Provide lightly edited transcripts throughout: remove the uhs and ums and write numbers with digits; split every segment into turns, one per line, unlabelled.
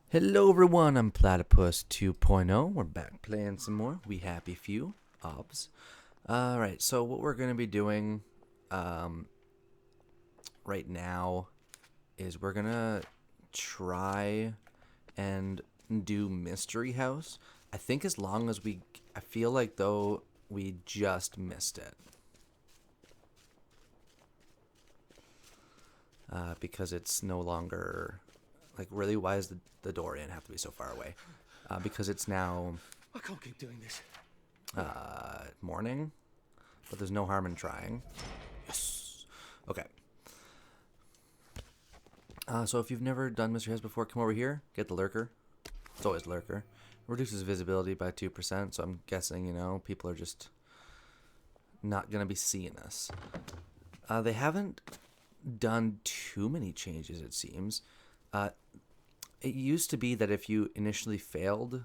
Hello everyone, I'm Platypus 2.0. We're back playing some more. We happy few. Obs. Alright, so what we're going to be doing right now is we're going to try and do Mystery House. I think as long as I feel like though we just missed it. Because it's no longer... Like, really, why does the door in have to be so far away? Because it's now
I can't keep doing this.
morning, but there's no harm in trying. Yes. Okay. So if you've never done Mystery House before, come over here, get the lurker. It's always lurker. Reduces visibility by 2%, so I'm guessing, people are just not going to be seeing us. They haven't done too many changes, it seems. It used to be that if you initially failed,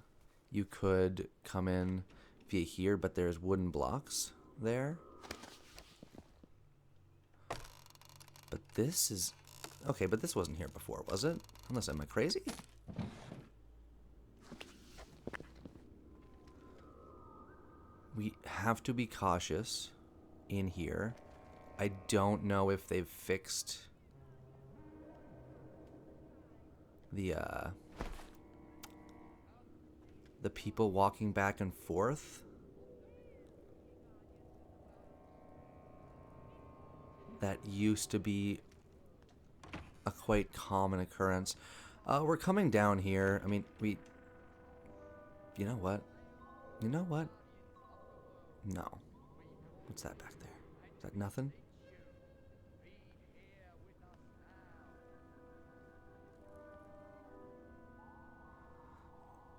you could come in via here, but there's wooden blocks there. But this is... Okay, but this wasn't here before, was it? Unless am I crazy? We have to be cautious in here. I don't know if they've fixed the people walking back and forth. That used to be a quite common occurrence. We're coming down here. I mean, you know what? You know what? No. What's that back there? Is that nothing?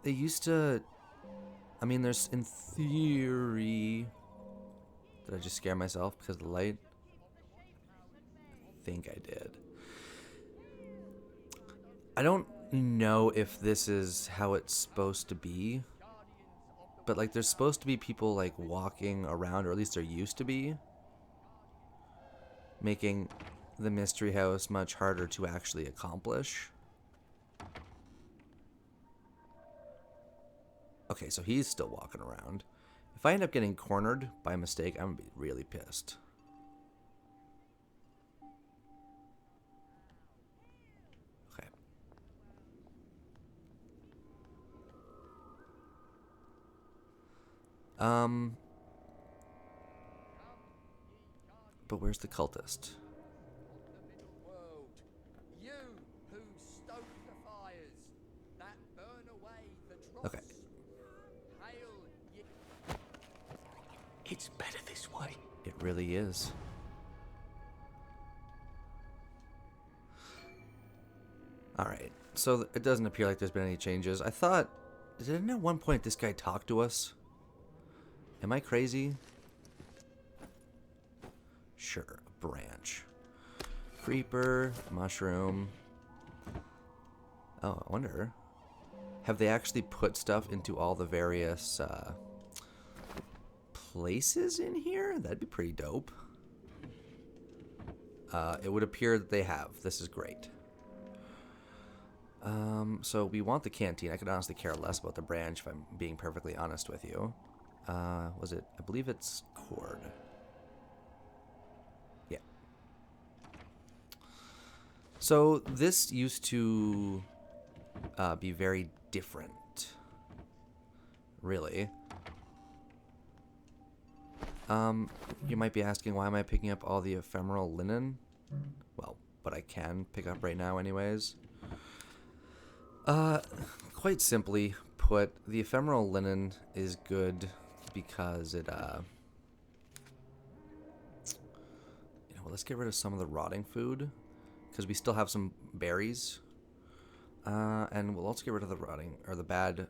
They used to... I mean, there's, in theory... Did I just scare myself because of the light? I think I did. I don't know if this is how it's supposed to be. But, like, there's supposed to be people, like, walking around, or at least there used to be. Making the mystery house much harder to actually accomplish. Okay, so he's still walking around. If I end up getting cornered by mistake, I'm going to be really pissed. Okay. But where's the cultist? Okay.
It's better this way.
It really is. Alright, so it doesn't appear like there's been any changes. I thought, didn't at one point this guy talk to us? Am I crazy? Sure, a branch. Creeper, mushroom. Oh, I wonder. Have they actually put stuff into all the various places in here? That'd be pretty dope. It would appear that they have. This is great. So we want the canteen. I could honestly care less about the branch if I'm being perfectly honest with you. Was it? I believe it's cord. Yeah. So this used to be very different. Really. You might be asking, why am I picking up all the ephemeral linen? Well, but I can pick up right now anyways. Quite simply put, the ephemeral linen is good because it, well, let's get rid of some of the rotting food, because we still have some berries. And we'll also get rid of the rotting, or the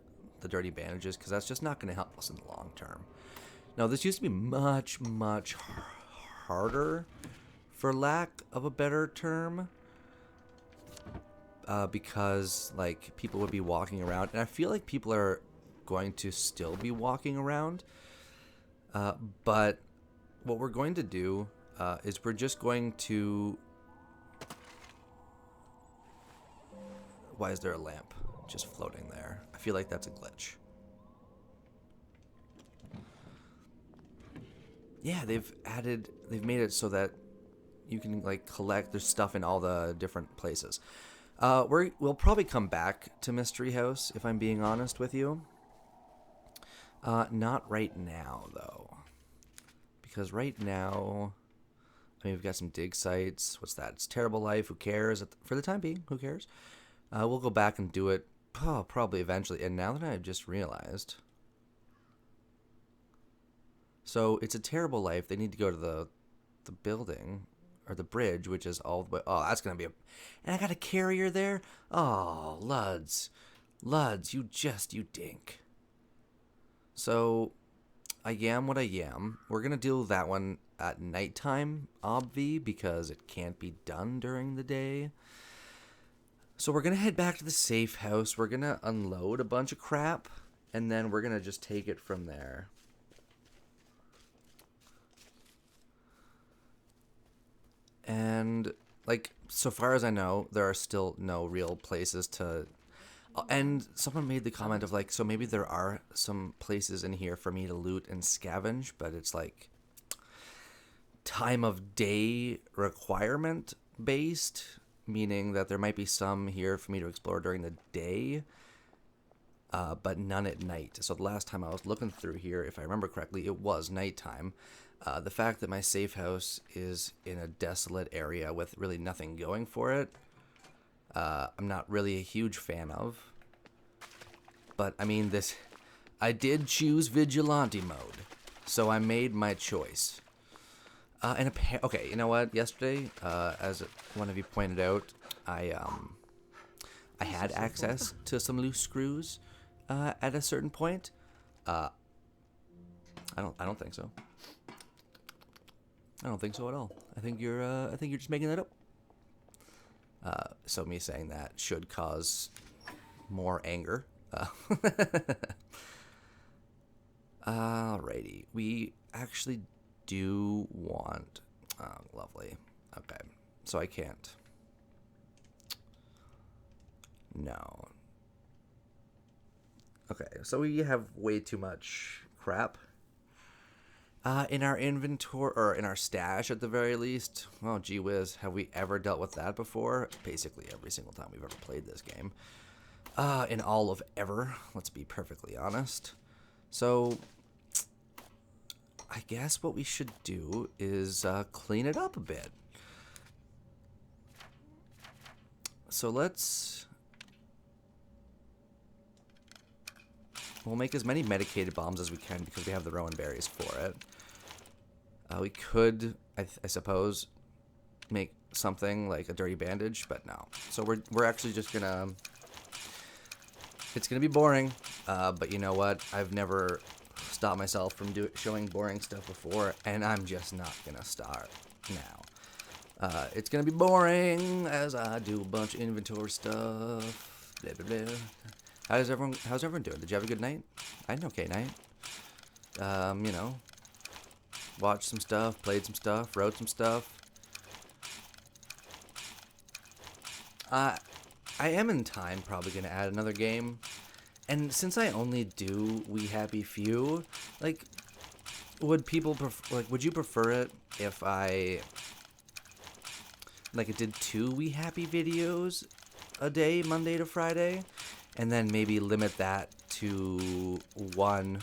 dirty bandages, because that's just not going to help us in the long term. Now, this used to be much, much harder, for lack of a better term, because, like, people would be walking around, and I feel like people are going to still be walking around, but what we're going to do is we're just going to... Why is there a lamp? just floating there. I feel like that's a glitch. Yeah, they've made it so that you can like collect their stuff in all the different places. We'll probably come back to Mystery House if I'm being honest with you. Not right now though, because right now, I mean, we've got some dig sites. What's that? It's Terrible Life. Who cares? For the time being, who cares? We'll go back and do it probably eventually. And now that I've just realized, so it's a Terrible Life. They need to go to the building or the bridge, which is all the way. Oh, that's gonna be and I got a carrier there. Oh, Luds, you dink. So I am what I am. We're gonna do that one at nighttime, obvi, because it can't be done during the day. So we're gonna head back to the safe house. We're gonna unload a bunch of crap, and then we're gonna just take it from there. And like, so far as I know, there are still no real places to. And someone made the comment of like, so maybe there are some places in here for me to loot and scavenge, but it's like time of day requirement based, meaning that there might be some here for me to explore during the day, but none at night. So the last time I was looking through here, if I remember correctly, it was nighttime. The fact that my safe house is in a desolate area with really nothing going for it, I'm not really a huge fan of. But, I mean, I did choose Vigilante mode, so I made my choice. Okay, you know what? Yesterday, as one of you pointed out, I had access to some loose screws at a certain point. I don't think so. I don't think so at all. I think you're just making that up. So me saying that should cause more anger. Alrighty, we actually do want. Oh, lovely. Okay, so I can't. No. Okay, so we have way too much crap. In our inventory, or in our stash at the very least. Well, gee whiz, have we ever dealt with that before? Basically every single time we've ever played this game. In all of ever, let's be perfectly honest. So, I guess what we should do is clean it up a bit. So we'll make as many medicated bombs as we can because we have the Rowan berries for it. We could, I suppose, make something like a dirty bandage, but no. So we're actually just gonna. It's gonna be boring, but you know what? I've never stopped myself from showing boring stuff before, and I'm just not gonna start now. It's gonna be boring as I do a bunch of inventory stuff. Blah blah blah. How's everyone doing? Did you have a good night? I had an okay night. You know, watched some stuff, played some stuff, wrote some stuff. I am in time probably going to add another game. And since I only do We Happy Few, like, would you prefer it if I, like, did 2 We Happy videos a day, Monday to Friday? And then maybe limit that to 1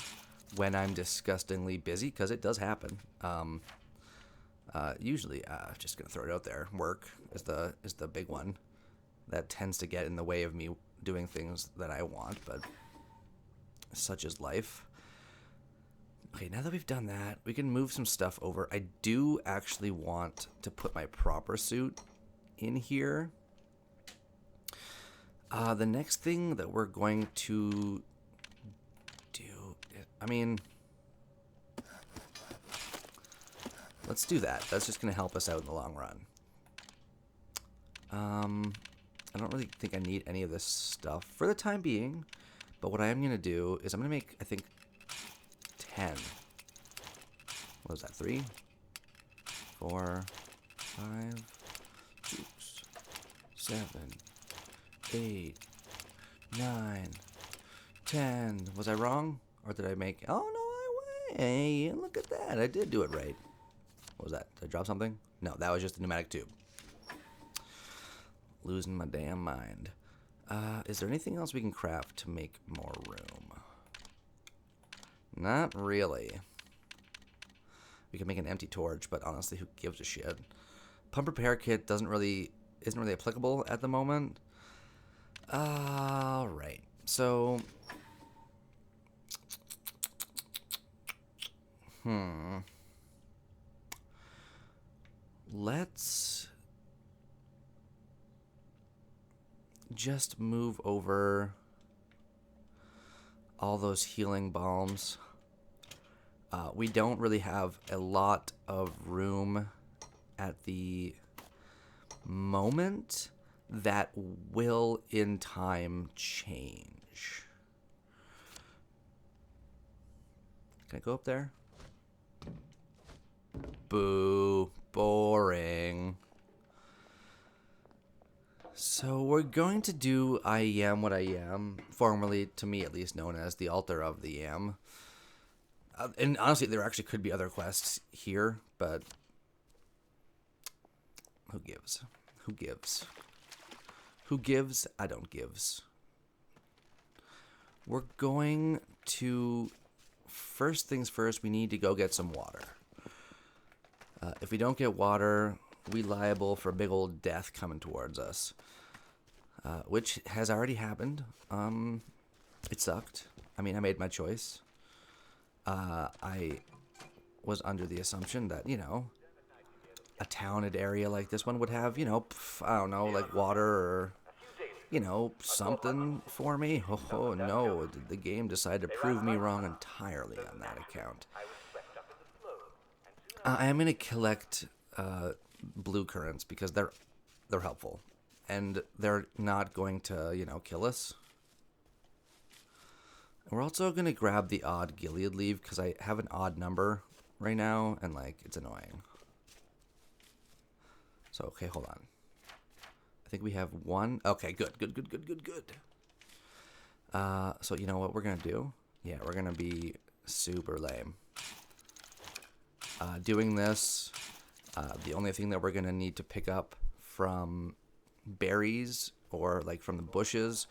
when I'm disgustingly busy, because it does happen. Usually, just going to throw it out there, work is the big one. That tends to get in the way of me doing things that I want, but such is life. Okay, now that we've done that, we can move some stuff over. I do actually want to put my proper suit in here. The next thing that we're going to do, I mean, let's do that. That's just going to help us out in the long run. I don't really think I need any of this stuff for the time being, but what I am going to do is I'm going to make, I think, 10. What was that, 3, 4, 5, 6, 7, 8, 9, 10. Was I wrong? Or did I make... Oh, no, I look at that. I did do it right. What was that? Did I drop something? No, that was just a pneumatic tube. Losing my damn mind. Is there anything else we can craft to make more room? Not really. We can make an empty torch, but honestly, who gives a shit? Pump repair kit isn't really applicable at the moment. Alright. So let's just move over all those healing balms. We don't really have a lot of room at the moment. That will in time change. Can I go up there? Boo. Boring. So we're going to do I Am What I Am, formerly, to me at least, known as the Altar of the Am. And honestly, there actually could be other quests here, but who gives? Who gives? Who gives? I don't gives. We're going to... First things first, we need to go get some water. If we don't get water, we liable for a big old death coming towards us. Which has already happened. It sucked. I mean, I made my choice. I was under the assumption that, you know, a towned area like this one would have, you know, I don't know, like water or, you know, something for me. Oh no, the game decided to prove me wrong entirely on that account. I am going to collect blue currants because they're helpful. And they're not going to, you know, kill us. We're also going to grab the odd Gilead leaf because I have an odd number right now and, like, it's annoying. So, okay, hold on. I think we have one. Okay, good. So, you know what we're going to do? Yeah, we're going to be super lame. Doing this, the only thing that we're going to need to pick up from berries or, like, from the bushes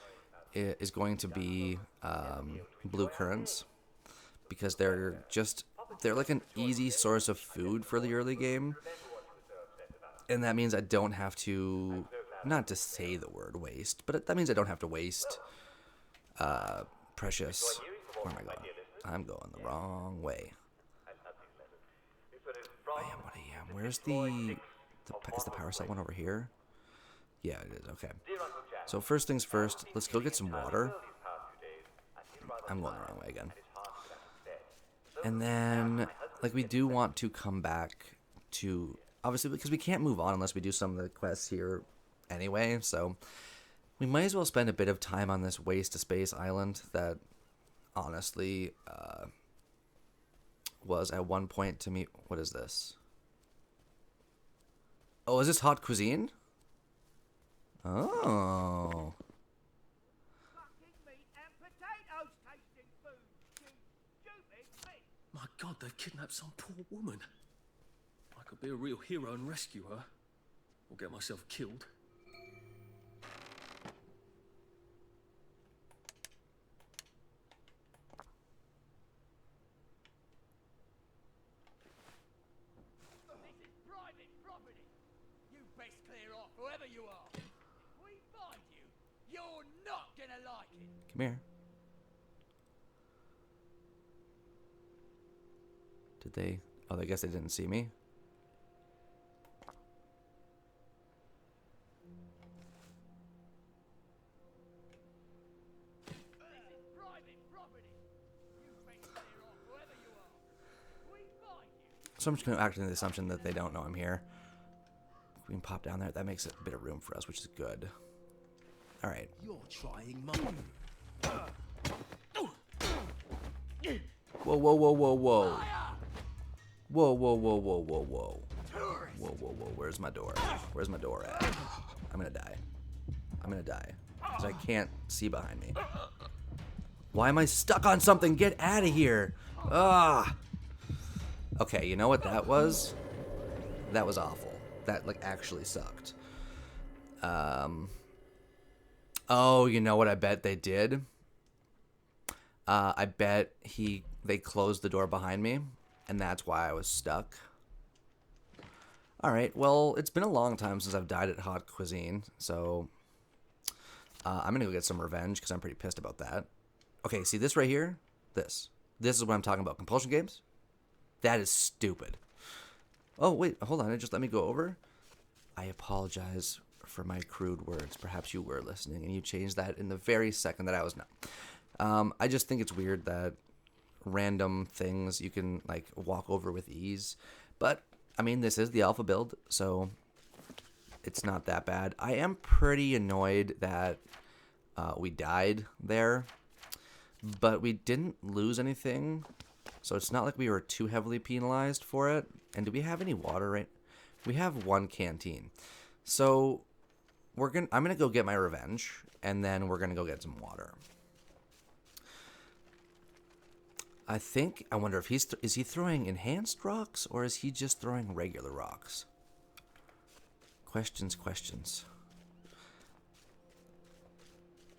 is going to be blue currants because they're like an easy source of food for the early game, and that means I don't have to, not to say the word waste, but that means I don't have to waste precious. Where am I going? I'm going the wrong way. I am what I am. Where's is the power cell one over here? Yeah, it is. Okay. So first things first, let's go get some water. I'm going the wrong way again. And then, like, we do want to come back to, obviously, because we can't move on unless we do some of the quests here anyway, so we might as well spend a bit of time on this waste to space island that, honestly, was at one point to me, what is this? Oh, is this hot cuisine? Oh.
My God, they've kidnapped some poor woman. I could be a real hero and rescue her. Or get myself killed.
This is private property. You best clear off, whoever you are. If we find you, you're not gonna like it.
Come here. Did they? Oh, I guess they didn't see me.
This is private property. You best clear off, whoever you are. If we find you.
So I'm just going to act on the assumption that they don't know I'm here. We can pop down there. That makes a bit of room for us, which is good. All right.
You're trying my...
Whoa, whoa, whoa, whoa, whoa. Whoa, whoa, whoa, whoa, whoa, whoa. Whoa, whoa, whoa. Where's my door? Where's my door at? I'm going to die. I'm going to die. because I can't see behind me. Why am I stuck on something? Get out of here. Ah. Okay, you know what that was? That was awful. That, like, actually sucked. Oh, you know what I bet they did? I bet they closed the door behind me, and that's why I was stuck. Alright, well, it's been a long time since I've died at Hot Cuisine, so I'm gonna go get some revenge, because I'm pretty pissed about that. Okay, see this right here? This is what I'm talking about. Compulsion games? That is stupid. Oh, wait, hold on, it just let me go over. I apologize for my crude words. Perhaps you were listening, and you changed that in the very second that I was not. I just think it's weird that random things you can, like, walk over with ease. But, I mean, this is the alpha build, so it's not that bad. I am pretty annoyed that we died there, but we didn't lose anything, so it's not like we were too heavily penalized for it. And do we have any water right? We have one canteen. So I'm gonna go get my revenge, and then we're gonna go get some water. I wonder if is he throwing enhanced rocks, or is he just throwing regular rocks? Questions.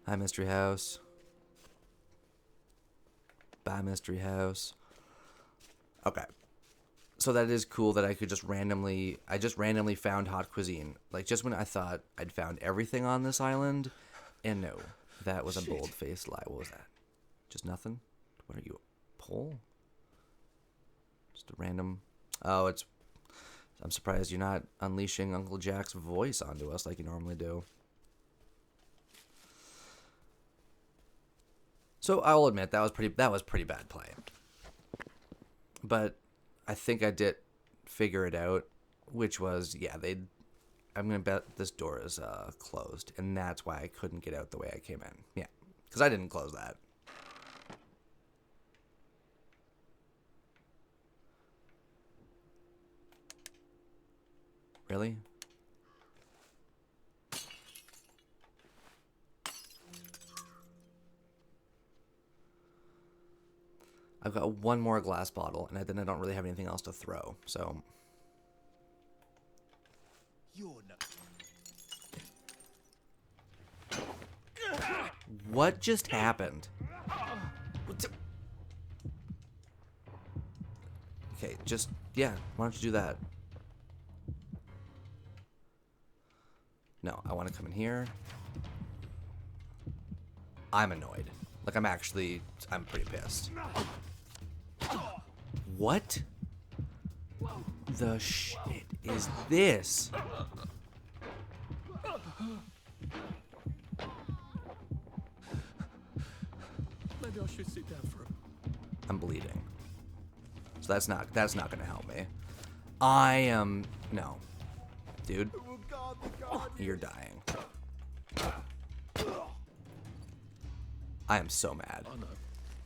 Hi, Mystery House. Bye, Mystery House. Okay. So that is cool that I could just randomly found Hot Cuisine. Like, just when I thought I'd found everything on this island, and no, that was a bold-faced lie. What was that? Just nothing? What are you, a pole? Just a random... Oh, I'm surprised you're not unleashing Uncle Jack's voice onto us like you normally do. So I will admit that was pretty bad play. But I think I did figure it out, which was, yeah, I'm gonna bet this door is closed, and that's why I couldn't get out the way I came in. Yeah, because I didn't close that. Really? I've got one more glass bottle, and then I don't really have anything else to throw, so...
You're not...
What just happened? Okay, just... Yeah, why don't you do that? No, I want to come in here. I'm annoyed. Like, I'm pretty pissed. What the shit is this?
Maybe I should sit down for a...
I'm bleeding. So that's not gonna help me. No. Dude. You're dying. I am so mad.
I know.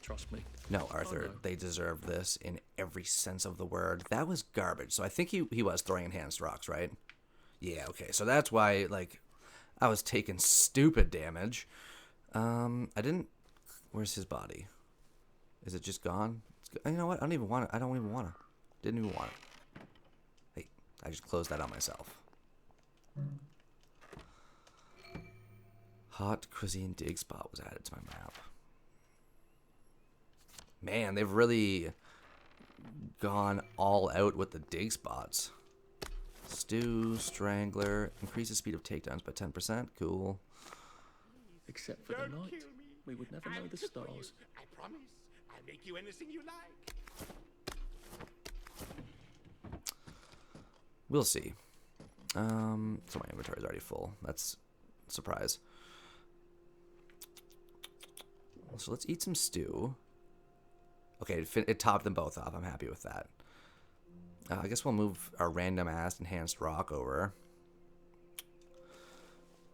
Trust me.
No, Arthur, they deserve this in every sense of the word. That was garbage. So I think he was throwing enhanced rocks, right? Yeah, okay. So that's why, like, I was taking stupid damage. I didn't... Where's his body? Is it just gone? You know what? I don't even want it. Didn't even want it. Hey, I just closed that on myself. Hot Cuisine Dig Spot was added to my map. Man, they've really gone all out with the dig spots. Stew, Strangler, increases speed of takedowns by 10%. Cool.
Except for the night, we would never know the stars.
I promise. I'll make you anything you like.
We'll see. So my inventory is already full. That's a surprise. So let's eat some stew. Okay, it topped them both off. I'm happy with that. I guess we'll move our random ass enhanced rock over.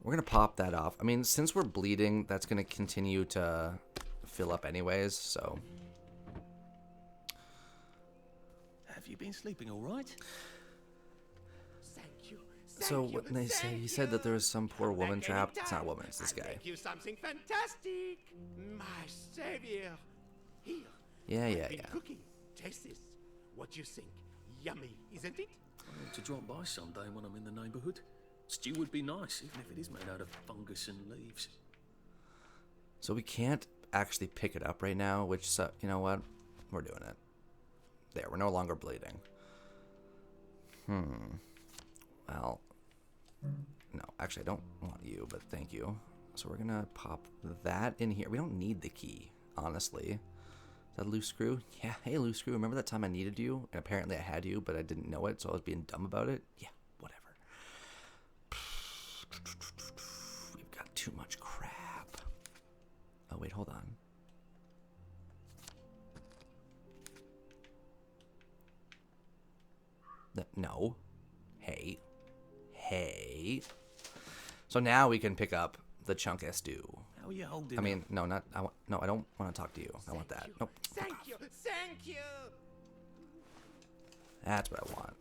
We're going to pop that off. I mean, since we're bleeding, that's going to continue to fill up anyways, so...
Have you been sleeping all right?
Thank you.
So
Thank you,
what they say, he
thank
said that there was some poor
Come
woman
back
trapped. It's not a
anytime.
woman, it's this
I'll
guy.
make you something fantastic. My savior. Here.
Yeah,
I've
yeah,
been
yeah.
cooking. Taste this. What you think? Yummy, isn't it?
I want to drop by someday when I'm in the neighbourhood. Stew would be nice, even if it is made out of fungus and leaves.
So we can't actually pick it up right now, which, you know what? We're doing it. There, we're no longer bleeding. Well, no, actually, I don't want you, but thank you. So we're gonna pop that in here. We don't need the key, honestly. Is that a loose screw? Yeah, hey, loose screw. Remember that time I needed you? And apparently I had you, but I didn't know it, so I was being dumb about it? Yeah, whatever. We've got too much crap. Oh, wait, hold on. No. Hey. Hey. So now we can pick up the chunk of stew.
How are you holding
I mean, no, not. I don't want to talk to you. I want that. Nope.
Thank you. Thank you.
That's what I want.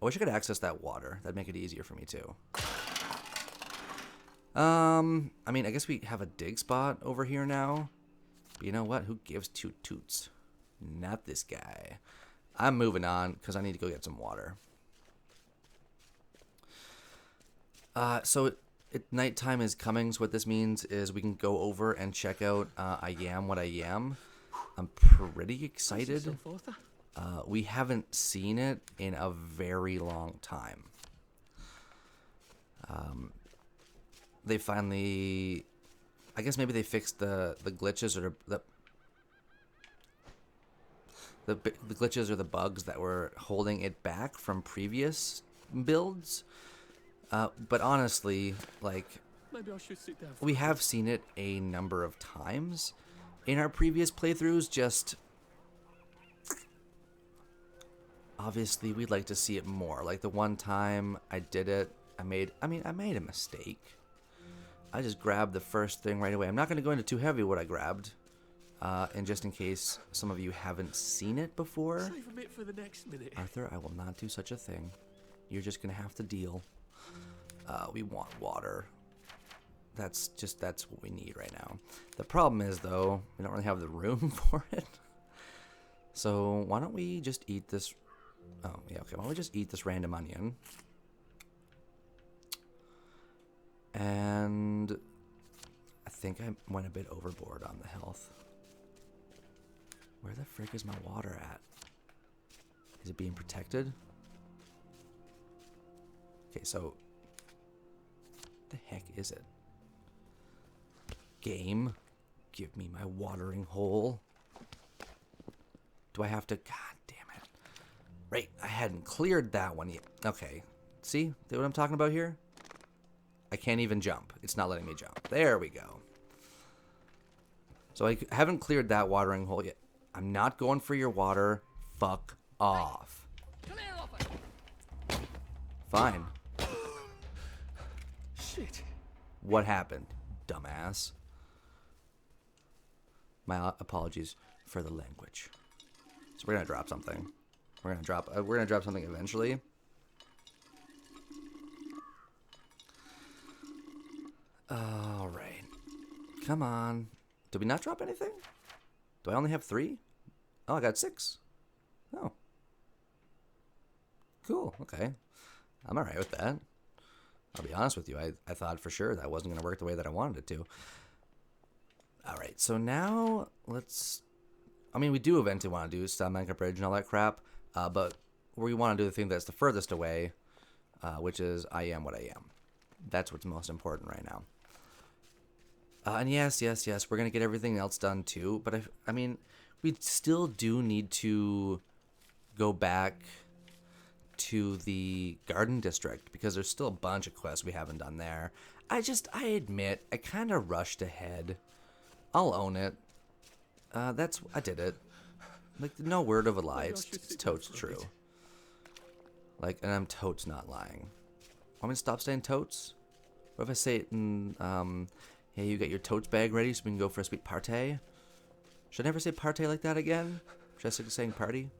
I wish I could access that water. That'd make it easier for me too. I mean, I guess we have a dig spot over here now. But you know what? Who gives two toots? Not this guy. I'm moving on because I need to go get some water. So nighttime is coming. So what this means is we can go over and check out I Am What I Am. I'm pretty excited. We haven't seen it in a very long time. They finally, I guess maybe they fixed the glitches or the glitches or the bugs that were holding it back from previous builds. But honestly, like,
Maybe I should sit down.
we have seen it a number of times in our previous playthroughs. Just obviously, we'd like to see it more. Like the one time I did it, I made a mistake. I just grabbed the first thing right away. I'm not going to go into too heavy what I grabbed. And just in case some of you haven't seen it before,
Save a bit for the next minute.
Arthur, I will not do such a thing. You're just going to have to deal. We want water. That's what we need right now. The problem is, though, we don't really have the room for it. So why don't we just eat this? Oh, yeah, okay. Why don't we just eat this random onion? And I think I went a bit overboard on the health. Where the frick is my water at? Is it being protected? Okay, so the heck is it? Game, give me my watering hole. Do I have to? God damn it. Right, I hadn't cleared that one yet. Okay, see what I'm talking about here? I can't even jump. It's not letting me jump. There we go. So I haven't cleared that watering hole yet. I'm not going for your water. Fuck off.
Clear off it.
Fine.
Shit.
What happened, dumbass? My apologies for the language. So we're gonna drop something. We're gonna drop something eventually. All right. Come on. Did we not drop anything? Do I only have 3? Oh, I got 6. Oh. Cool. Okay. I'm all right with that. I'll be honest with you. I thought for sure that wasn't going to work the way that I wanted it to. All right. So now let's... I mean, we do eventually want to do Minecraft Bridge and all that crap. But we want to do the thing that's the furthest away, which is I Am What I Am. That's what's most important right now. And yes, we're going to get everything else done too. But I mean, we still do need to go back to the Garden District because there's still a bunch of quests we haven't done there. I admit, I kind of rushed ahead. I'll own it. I did it. Like, no word of a lie. It's totes true. Like, and I'm totes not lying. Want me to stop saying totes? What if I say it in, hey, you got your totes bag ready so we can go for a sweet party? Should I never say party like that again? Should I stick to saying party?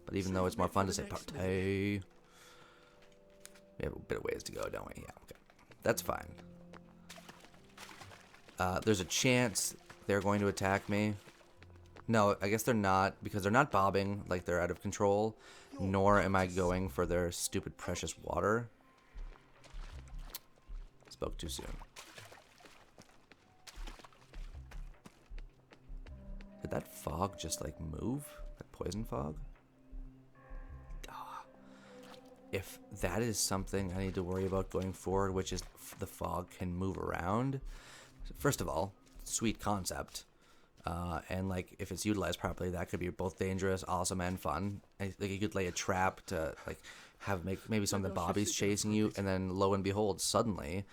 But even though it's more fun to say party. We have a bit of ways to go, don't we? Yeah, okay. That's fine. There's a chance they're going to attack me. No, I guess they're not, because they're not bobbing like they're out of control, nor am I going for their stupid precious water. Spoke too soon. Did that fog just like move? That poison fog? Ah. If that is something I need to worry about going forward, which is the fog can move around. First of all, sweet concept. And like if it's utilized properly, that could be both dangerous, awesome, and fun. Like you could lay a trap to like have maybe some of the bobbies chasing you, and then lo and behold, suddenly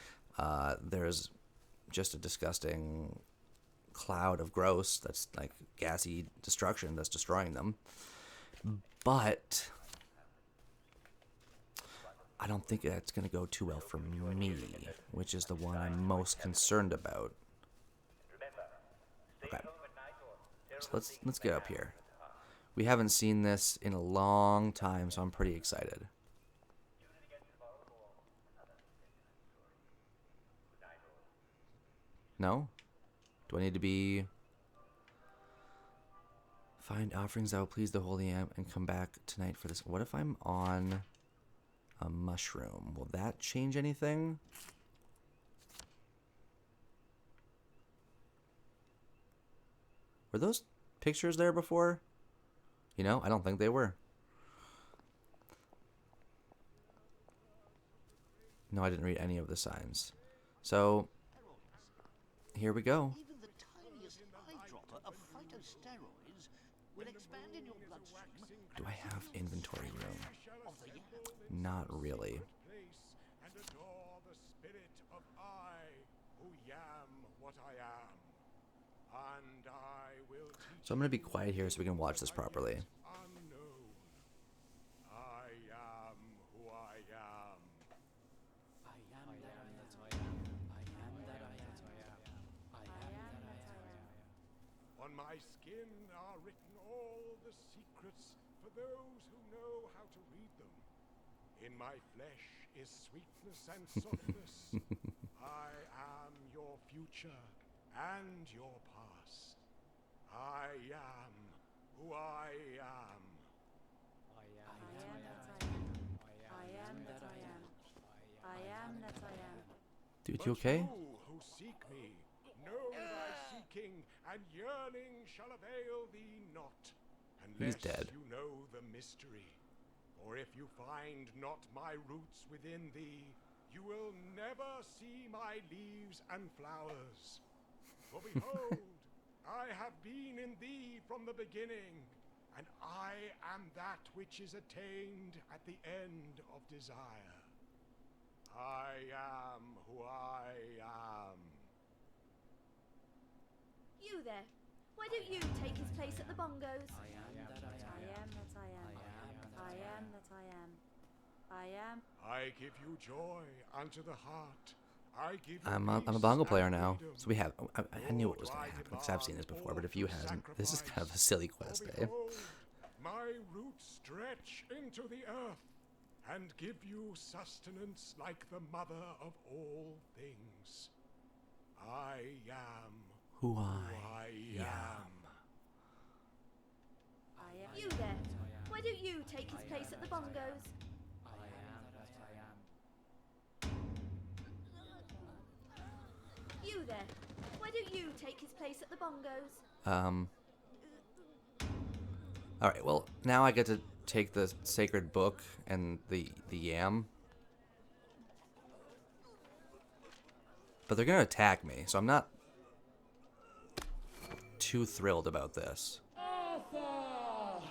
there's just a disgusting cloud of gross that's like gassy destruction that's destroying them. But I don't think that's gonna go too well for me, which is the one I'm most concerned about. Okay. So let's get up here. We haven't seen this in a long time, so I'm pretty excited. No? Do I need to be... Find offerings that will please the holy amp and come back tonight for this. What if I'm on a mushroom? Will that change anything? Were those pictures there before? You know, I don't think they were. No, I didn't read any of the signs. So, here we go.
Even the tiniest eyedropper of phytosteroids will expand in your bloodstream.
Do I have inventory room? Not really.
And adore the spirit of I, who am what I am. And I will teach
So I'm going to be quiet here so we can watch this properly.
unknown. I am who I am.
I am that I am. I am that I am. I am that I am.
On my skin are written all the secrets for those who know how to read them. In my flesh is sweetness and softness. I am your future and your past. I am who I am.
I am
I
that
am
I
that
am.
I am. I am that I am. I am that I am.
Dude,
But
you okay?
you who seek me, know thy seeking and yearning shall avail thee not,
He's
unless
dead.
you know the mystery. For if you find not my roots within thee, you will never see my leaves and flowers. For behold, I have been in thee from the beginning, and I am that which is attained at the end of desire. I am who I am.
You there. Why don't you take his place at the bongos?
I am that I
I
am.
am that I am. I am that I am. I am.
I give you joy unto the heart. I give you
I'm a
peace
bongo
and
player now.
freedom.
So we have... I knew it was
Nor
going
do
to
I
happen because I've seen this
demand
before, but if you
all through
hasn't, this is kind of a
sacrifice.
silly
For
quest, eh?
behold, my roots stretch into the earth and give you sustenance like the mother of all things. I am
Who
who
I
I am.
I am. You there. Why don't you take his place at the bongos?
I am that I am.
You there. Why don't you take his place at the bongos?
All right. Well, now I get to take the sacred book and the yam. But they're gonna attack me, so I'm not too thrilled about this.
Arthur!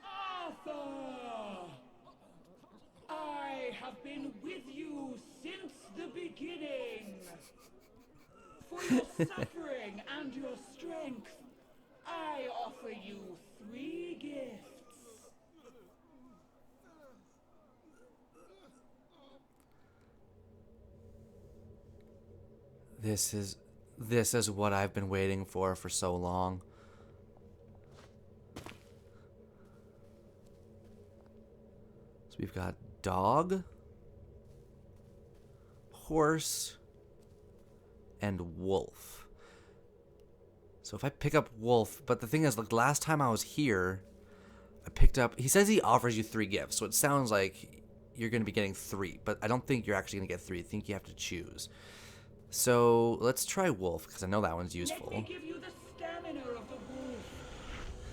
Arthur! I have been with you since the beginning. For your suffering and your strength, I offer you 3 gifts.
This is what I've been waiting for so long. So we've got dog, horse and wolf. So if I pick up wolf, but the thing is, like last time I was here, I picked up, he says he offers you 3 gifts, so it sounds like you're going to be getting 3, but I don't think you're actually going to get 3. I think you have to choose. So let's try wolf, because I know that one's useful.
Let me give you the stamina of the wolf,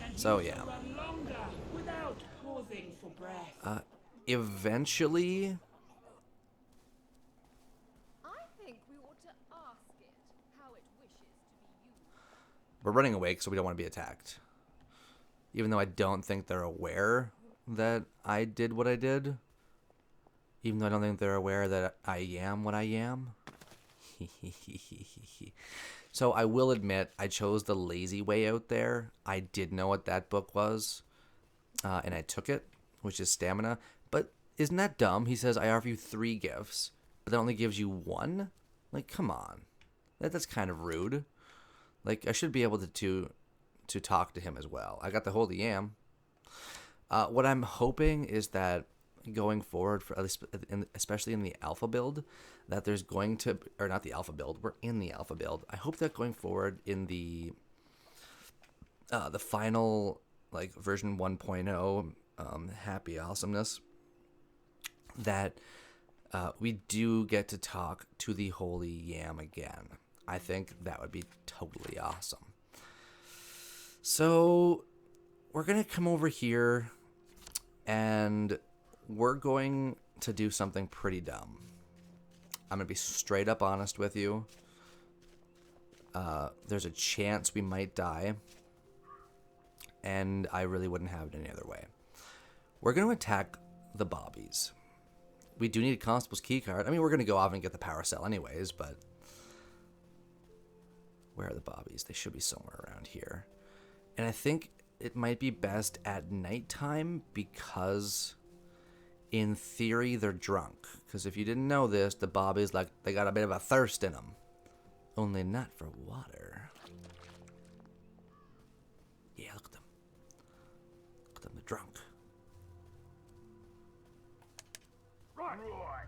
and
So,
you
yeah.
shall run longer without pausing for breath.
Eventually,
I think we ought to ask it how it wishes to be used.
we're running away, so we don't want to be attacked. Even though I don't think they're aware that I did what I did. Even though I don't think they're aware that I am what I am. So I will admit, I chose the lazy way out there. I did know what that book was. And I took it, which is stamina. But isn't that dumb? He says, I offer you 3 gifts, but that only gives you 1? Like, come on. That's kind of rude. Like, I should be able to talk to him as well. I got the holy yam. What I'm hoping is that going forward, for at least especially in the alpha build, that there's going to, or not the alpha build, we're in the alpha build. I hope that going forward in the final like version 1.0 happy awesomeness, that we do get to talk to the holy yam again. I think that would be totally awesome. So we're gonna come over here and we're going to do something pretty dumb. I'm going to be straight up honest with you. There's a chance we might die, and I really wouldn't have it any other way. We're going to attack the bobbies. We do need a constable's key card. I mean, we're going to go off and get the power cell anyways, but where are the bobbies? They should be somewhere around here. And I think it might be best at nighttime because in theory, they're drunk. Because if you didn't know this, the bobbies, like, they got a bit of a thirst in them. Only not for water. Yeah, look at them. Look at them, they're drunk.
Right,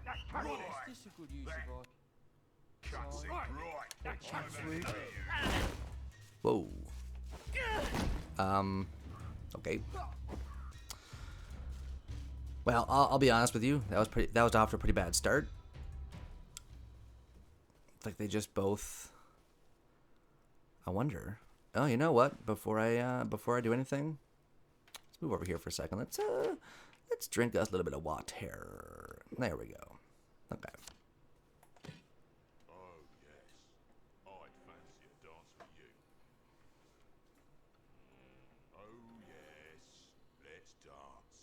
that's right.
Is this a good use of
Whoa. Okay. Well, I'll be honest with you. That was off to a pretty bad start. It's like they just both. I wonder. Oh, you know what? Before I do anything, let's move over here for a second. Let's drink us a little bit of water. There we go. Okay.
Oh, yes. I'd fancy a dance with you. Oh, yes. Let's dance.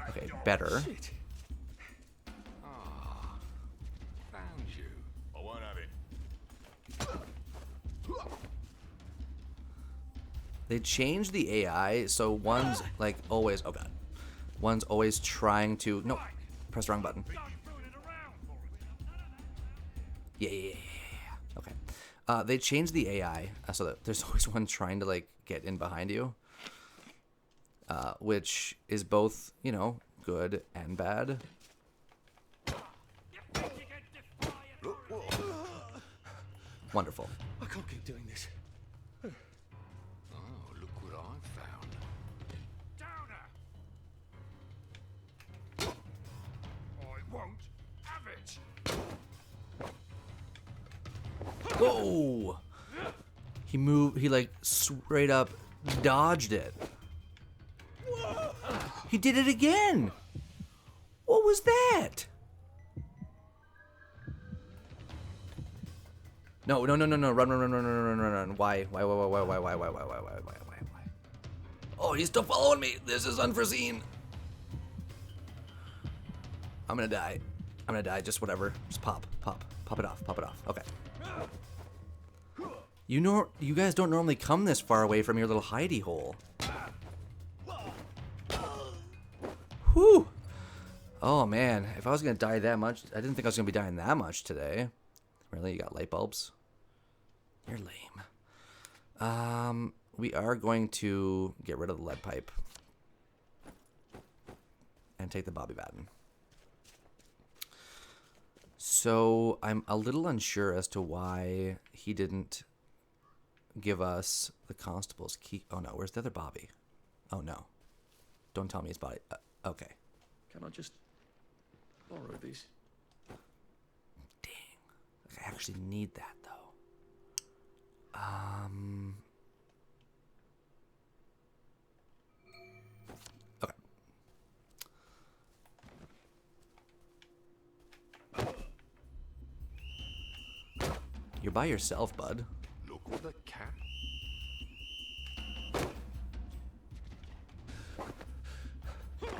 Okay, better.
Shit. Ah, found you.
I won't have it.
They changed the AI, so one's like always. Oh god, one's always trying to. No, press the wrong button. Yeah. Okay. They changed the AI so that there's always one trying to like get in behind you, which is both, you know, good and bad. Wonderful.
I can't keep doing this. Oh, look what I found.
Downer! I won't have it.
Whoa! He moved. He like straight up dodged it. He did it again. What was that? No! Run! Why? Oh, he's still following me. This is unforeseen. I'm gonna die. Just whatever. Just pop it off. Okay. You guys don't normally come this far away from your little hidey hole. Whew. Oh man, if I was gonna die that much, I didn't think I was gonna be dying that much today. Really, you got light bulbs? You're lame. We are going to get rid of the lead pipe. and take the Bobby Batten. So I'm a little unsure as to why he didn't give us the constable's key. Oh no, where's the other Bobby? Oh no. Don't tell me it's Bobby. Okay.
Can I just borrow these?
Dang. I actually need that though. Okay. You're by yourself, bud.
Look with a cat.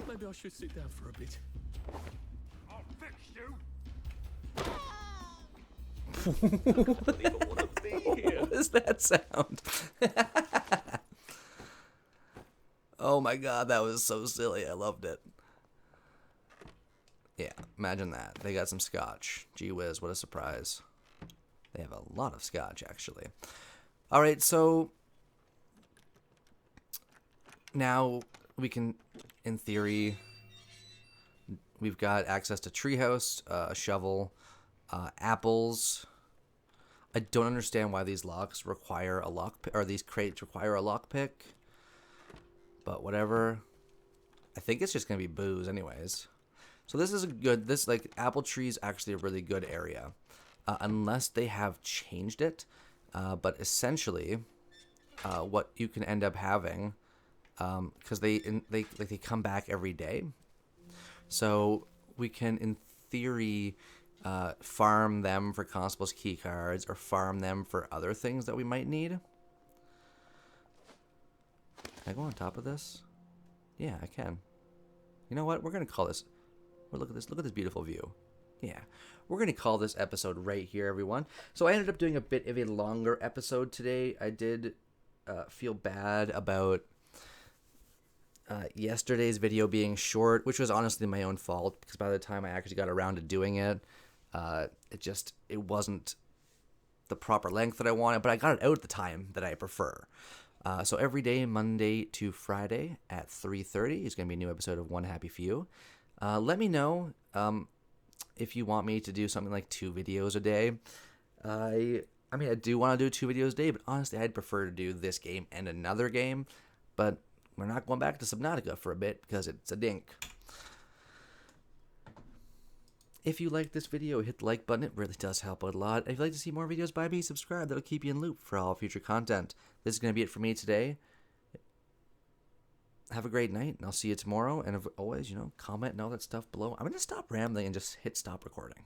Maybe I should sit down for a bit.
I'll fix you.
I don't even want to be here.
What is that sound? Oh my god, that was so silly. I loved it. Yeah, imagine that. They got some scotch. Gee whiz, what a surprise. They have a lot of scotch, actually. All right, so now we can, in theory, we've got access to treehouse, a shovel, apples. I don't understand why these locks require a lock, or these crates require a lockpick. But whatever. I think it's just gonna be booze, anyways. So this is a good. This like apple tree is actually a really good area, unless they have changed it. But essentially, what you can end up having, because they come back every day, so we can in theory farm them for constable's key cards or farm them for other things that we might need. Can I go on top of this? Yeah, I can. You know what? We're gonna call this. Well, look at this. Look at this beautiful view. Yeah, we're gonna call this episode right here, everyone. So I ended up doing a bit of a longer episode today. I did feel bad about yesterday's video being short, which was honestly my own fault because by the time I actually got around to doing it, it wasn't the proper length that I wanted. But I got it out at the time that I prefer. So every day, Monday to Friday at 3:30 is going to be a new episode of One Happy Few. Let me know if you want me to do something like 2 videos a day. I mean, I do want to do 2 videos a day, but honestly, I'd prefer to do this game and another game. But we're not going back to Subnautica for a bit because it's a dink. If you like this video, hit the like button. It really does help out a lot. If you'd like to see more videos by me, subscribe. That'll keep you in loop for all future content. This is going to be it for me today. Have a great night, and I'll see you tomorrow. And as always, comment and all that stuff below. I'm going to stop rambling and just hit stop recording.